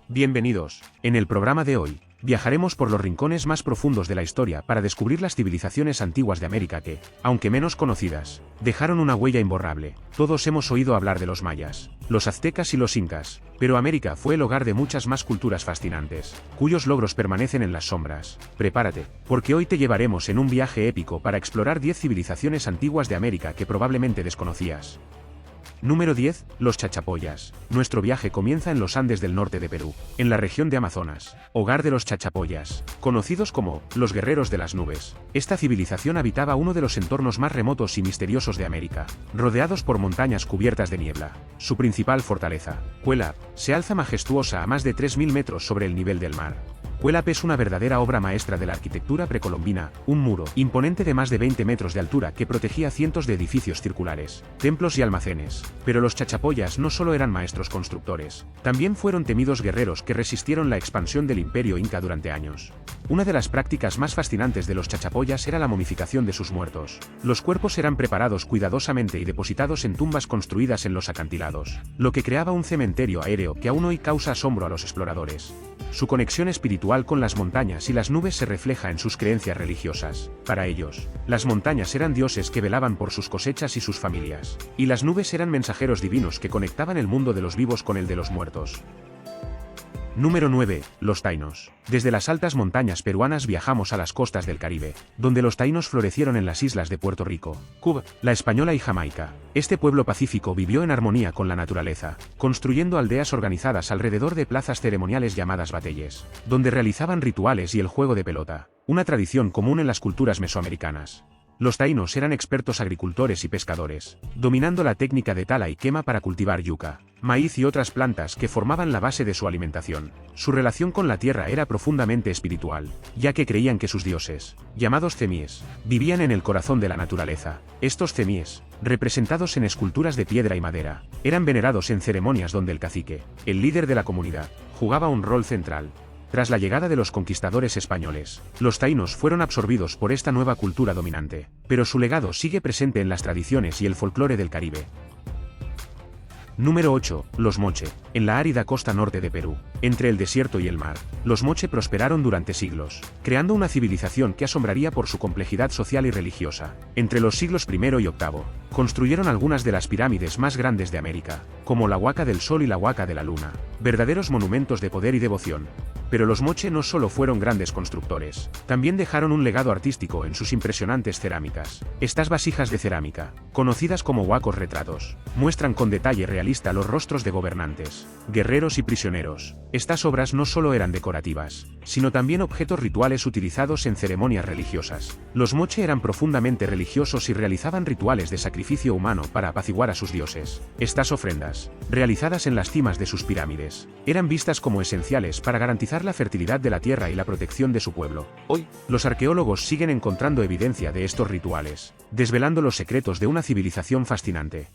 Bienvenidos. En el programa de hoy, viajaremos por los rincones más profundos de la historia para descubrir las civilizaciones antiguas de América que, aunque menos conocidas, dejaron una huella imborrable. Todos hemos oído hablar de los mayas, los aztecas y los incas, pero América fue el hogar de muchas más culturas fascinantes, cuyos logros permanecen en las sombras. Prepárate, porque hoy te llevaremos en un viaje épico para explorar 10 civilizaciones antiguas de América que probablemente desconocías. Número 10. Los chachapoyas. Nuestro viaje comienza en los Andes del norte de Perú, en la región de Amazonas, hogar de los chachapoyas, conocidos como los guerreros de las nubes. Esta civilización habitaba uno de los entornos más remotos y misteriosos de América, rodeados por montañas cubiertas de niebla. Su principal fortaleza, Cuelap, se alza majestuosa a más de 3.000 metros sobre el nivel del mar. Cuelap es una verdadera obra maestra de la arquitectura precolombina, un muro imponente de más de 20 metros de altura que protegía cientos de edificios circulares, templos y almacenes. Pero los chachapoyas no solo eran maestros constructores, también fueron temidos guerreros que resistieron la expansión del imperio inca durante años. Una de las prácticas más fascinantes de los chachapoyas era la momificación de sus muertos. Los cuerpos eran preparados cuidadosamente y depositados en tumbas construidas en los acantilados, lo que creaba un cementerio aéreo que aún hoy causa asombro a los exploradores. Su conexión espiritual con las montañas y las nubes se refleja en sus creencias religiosas. Para ellos, las montañas eran dioses que velaban por sus cosechas y sus familias, y las nubes eran mensajeros divinos que conectaban el mundo de los vivos con el de los muertos. Número 9. Los taínos. Desde las altas montañas peruanas viajamos a las costas del Caribe, donde los taínos florecieron en las islas de Puerto Rico, Cuba, La Española y Jamaica. Este pueblo pacífico vivió en armonía con la naturaleza, construyendo aldeas organizadas alrededor de plazas ceremoniales llamadas bateyes, donde realizaban rituales y el juego de pelota, una tradición común en las culturas mesoamericanas. Los taínos eran expertos agricultores y pescadores, dominando la técnica de tala y quema para cultivar yuca, maíz y otras plantas que formaban la base de su alimentación. Su relación con la tierra era profundamente espiritual, ya que creían que sus dioses, llamados cemíes, vivían en el corazón de la naturaleza. Estos cemíes, representados en esculturas de piedra y madera, eran venerados en ceremonias donde el cacique, el líder de la comunidad, jugaba un rol central. Tras la llegada de los conquistadores españoles, los taínos fueron absorbidos por esta nueva cultura dominante, pero su legado sigue presente en las tradiciones y el folclore del Caribe. Número 8. Los moche. En la árida costa norte de Perú, entre el desierto y el mar, los moche prosperaron durante siglos, creando una civilización que asombraría por su complejidad social y religiosa. Entre los siglos I y VIII, construyeron algunas de las pirámides más grandes de América, como la Huaca del Sol y la Huaca de la Luna, verdaderos monumentos de poder y devoción. Pero los moche no solo fueron grandes constructores, también dejaron un legado artístico en sus impresionantes cerámicas. Estas vasijas de cerámica, conocidas como huacos retratos, muestran con detalle realista los rostros de gobernantes, guerreros y prisioneros. Estas obras no solo eran decorativas, sino también objetos rituales utilizados en ceremonias religiosas. Los moche eran profundamente religiosos y realizaban rituales de sacrificio humano para apaciguar a sus dioses. Estas ofrendas, realizadas en las cimas de sus pirámides, eran vistas como esenciales para garantizar la fertilidad de la tierra y la protección de su pueblo. Hoy, los arqueólogos siguen encontrando evidencia de estos rituales, desvelando los secretos de una civilización fascinante.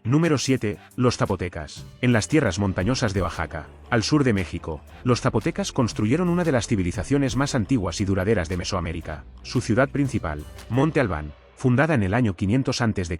Número 7. Los zapotecas. En las tierras montañosas de Oaxaca, al sur de México, los zapotecas construyeron una de las civilizaciones más antiguas y duraderas de Mesoamérica. Su ciudad principal, Monte Albán, fundada en el año 500 a.C.,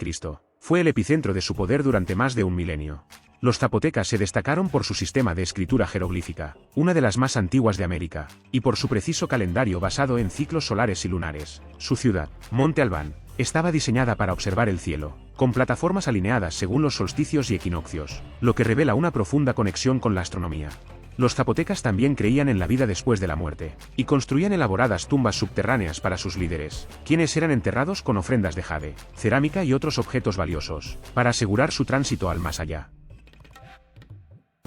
fue el epicentro de su poder durante más de un milenio. Los zapotecas se destacaron por su sistema de escritura jeroglífica, una de las más antiguas de América, y por su preciso calendario basado en ciclos solares y lunares. Su ciudad, Monte Albán, estaba diseñada para observar el cielo, con plataformas alineadas según los solsticios y equinoccios, lo que revela una profunda conexión con la astronomía. Los zapotecas también creían en la vida después de la muerte, y construían elaboradas tumbas subterráneas para sus líderes, quienes eran enterrados con ofrendas de jade, cerámica y otros objetos valiosos, para asegurar su tránsito al más allá.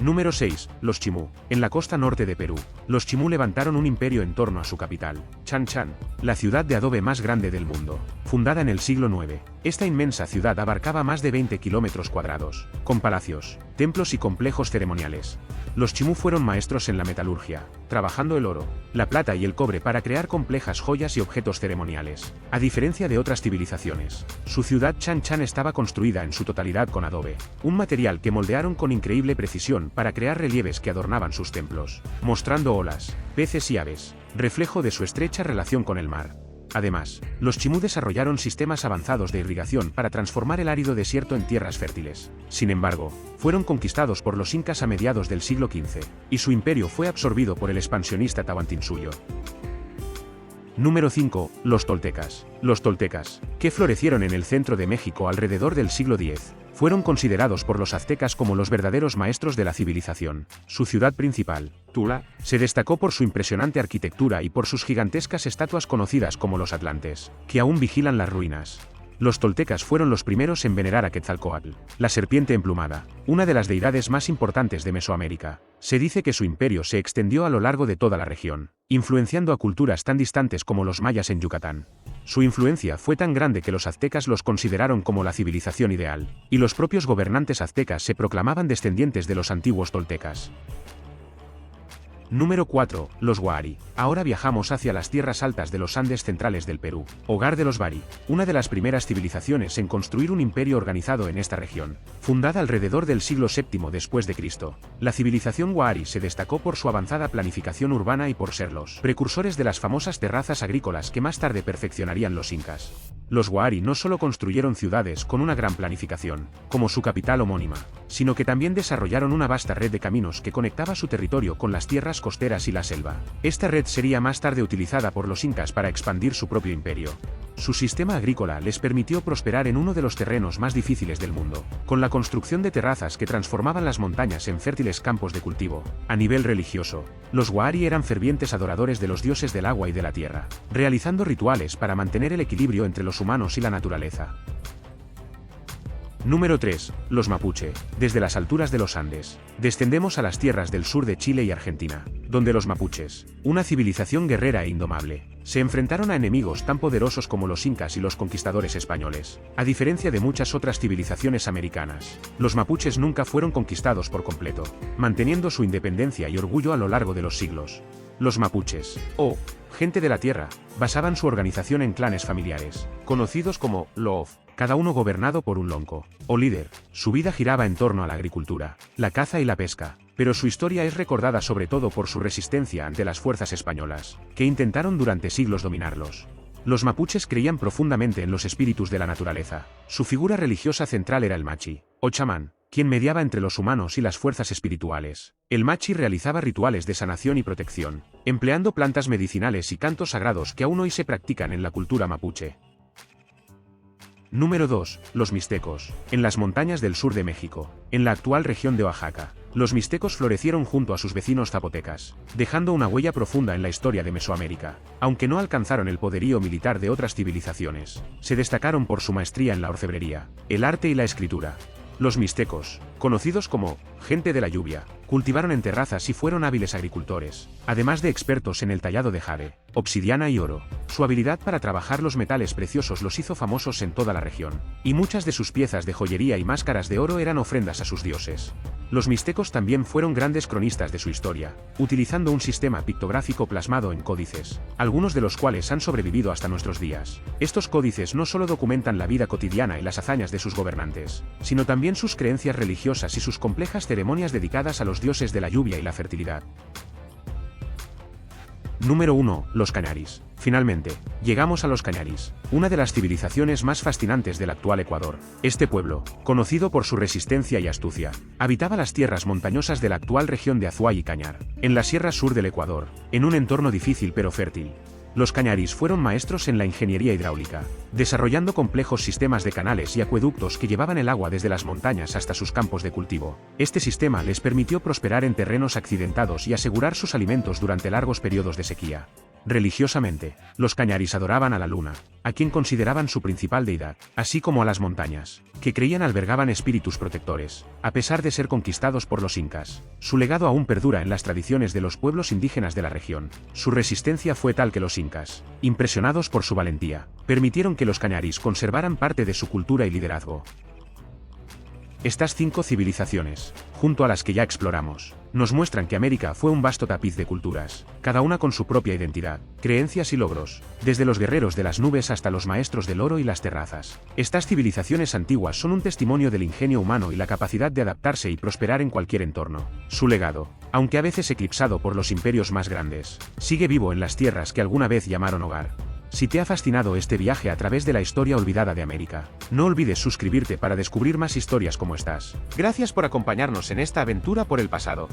Número 6. Los chimú. En la costa norte de Perú, los chimú levantaron un imperio en torno a su capital, Chan Chan, la ciudad de adobe más grande del mundo. Fundada en el siglo IX, esta inmensa ciudad abarcaba más de 20 kilómetros cuadrados, con palacios, templos y complejos ceremoniales. Los chimú fueron maestros en la metalurgia, trabajando el oro, la plata y el cobre para crear complejas joyas y objetos ceremoniales. A diferencia de otras civilizaciones, su ciudad Chan Chan estaba construida en su totalidad con adobe, un material que moldearon con increíble precisión para crear relieves que adornaban sus templos, mostrando olas, peces y aves, reflejo de su estrecha relación con el mar. Además, los chimú desarrollaron sistemas avanzados de irrigación para transformar el árido desierto en tierras fértiles. Sin embargo, fueron conquistados por los incas a mediados del siglo XV, y su imperio fue absorbido por el expansionista Tahuantinsuyo. Número 5. Los toltecas. Los toltecas, que florecieron en el centro de México alrededor del siglo X, fueron considerados por los aztecas como los verdaderos maestros de la civilización. Su ciudad principal, Tula, se destacó por su impresionante arquitectura y por sus gigantescas estatuas conocidas como los atlantes, que aún vigilan las ruinas. Los toltecas fueron los primeros en venerar a Quetzalcóatl, la serpiente emplumada, una de las deidades más importantes de Mesoamérica. Se dice que su imperio se extendió a lo largo de toda la región, influenciando a culturas tan distantes como los mayas en Yucatán. Su influencia fue tan grande que los aztecas los consideraron como la civilización ideal, y los propios gobernantes aztecas se proclamaban descendientes de los antiguos toltecas. Número 4. Los Wari. Ahora viajamos hacia las tierras altas de los Andes centrales del Perú, hogar de los Bari, una de las primeras civilizaciones en construir un imperio organizado en esta región, fundada alrededor del siglo VII después de Cristo. La civilización Wari se destacó por su avanzada planificación urbana y por ser los precursores de las famosas terrazas agrícolas que más tarde perfeccionarían los incas. Los Wari no solo construyeron ciudades con una gran planificación, como su capital homónima, sino que también desarrollaron una vasta red de caminos que conectaba su territorio con las tierras costeras y la selva. Esta red sería más tarde utilizada por los incas para expandir su propio imperio. Su sistema agrícola les permitió prosperar en uno de los terrenos más difíciles del mundo, con la construcción de terrazas que transformaban las montañas en fértiles campos de cultivo. A nivel religioso, los Wari eran fervientes adoradores de los dioses del agua y de la tierra, realizando rituales para mantener el equilibrio entre los humanos y la naturaleza. Número 3. Los mapuche. Desde las alturas de los Andes, descendemos a las tierras del sur de Chile y Argentina, donde los mapuches, una civilización guerrera e indomable, se enfrentaron a enemigos tan poderosos como los incas y los conquistadores españoles. A diferencia de muchas otras civilizaciones americanas, los mapuches nunca fueron conquistados por completo, manteniendo su independencia y orgullo a lo largo de los siglos. Los mapuches, o gente de la tierra, basaban su organización en clanes familiares, conocidos como lof, cada uno gobernado por un lonco, o líder. Su vida giraba en torno a la agricultura, la caza y la pesca, pero su historia es recordada sobre todo por su resistencia ante las fuerzas españolas, que intentaron durante siglos dominarlos. Los mapuches creían profundamente en los espíritus de la naturaleza. Su figura religiosa central era el machi, o chamán, quien mediaba entre los humanos y las fuerzas espirituales. El machi realizaba rituales de sanación y protección, empleando plantas medicinales y cantos sagrados que aún hoy se practican en la cultura mapuche. Número 2. Los mixtecos. En las montañas del sur de México, en la actual región de Oaxaca, los mixtecos florecieron junto a sus vecinos zapotecas, dejando una huella profunda en la historia de Mesoamérica. Aunque no alcanzaron el poderío militar de otras civilizaciones, se destacaron por su maestría en la orfebrería, el arte y la escritura. Los mixtecos, conocidos como gente de la lluvia, cultivaron en terrazas y fueron hábiles agricultores, además de expertos en el tallado de jade, obsidiana y oro. Su habilidad para trabajar los metales preciosos los hizo famosos en toda la región, y muchas de sus piezas de joyería y máscaras de oro eran ofrendas a sus dioses. Los mixtecos también fueron grandes cronistas de su historia, utilizando un sistema pictográfico plasmado en códices, algunos de los cuales han sobrevivido hasta nuestros días. Estos códices no solo documentan la vida cotidiana y las hazañas de sus gobernantes, sino también sus creencias religiosas y sus complejas ceremonias dedicadas a los dioses de la lluvia y la fertilidad. Número 1. Los cañaris. Finalmente, llegamos a los cañaris, una de las civilizaciones más fascinantes del actual Ecuador. Este pueblo, conocido por su resistencia y astucia, habitaba las tierras montañosas de la actual región de Azuay y Cañar, en la sierra sur del Ecuador, en un entorno difícil pero fértil. Los cañaris fueron maestros en la ingeniería hidráulica, desarrollando complejos sistemas de canales y acueductos que llevaban el agua desde las montañas hasta sus campos de cultivo. Este sistema les permitió prosperar en terrenos accidentados y asegurar sus alimentos durante largos periodos de sequía. Religiosamente, los cañaris adoraban a la luna, a quien consideraban su principal deidad, así como a las montañas, que creían albergaban espíritus protectores. A pesar de ser conquistados por los incas, su legado aún perdura en las tradiciones de los pueblos indígenas de la región. Su resistencia fue tal que los incas, impresionados por su valentía, permitieron que los cañaris conservaran parte de su cultura y liderazgo. Estas 5 civilizaciones, junto a las que ya exploramos, nos muestran que América fue un vasto tapiz de culturas, cada una con su propia identidad, creencias y logros, desde los guerreros de las nubes hasta los maestros del oro y las terrazas. Estas civilizaciones antiguas son un testimonio del ingenio humano y la capacidad de adaptarse y prosperar en cualquier entorno. Su legado, aunque a veces eclipsado por los imperios más grandes, sigue vivo en las tierras que alguna vez llamaron hogar. Si te ha fascinado este viaje a través de la historia olvidada de América, no olvides suscribirte para descubrir más historias como estas. Gracias por acompañarnos en esta aventura por el pasado.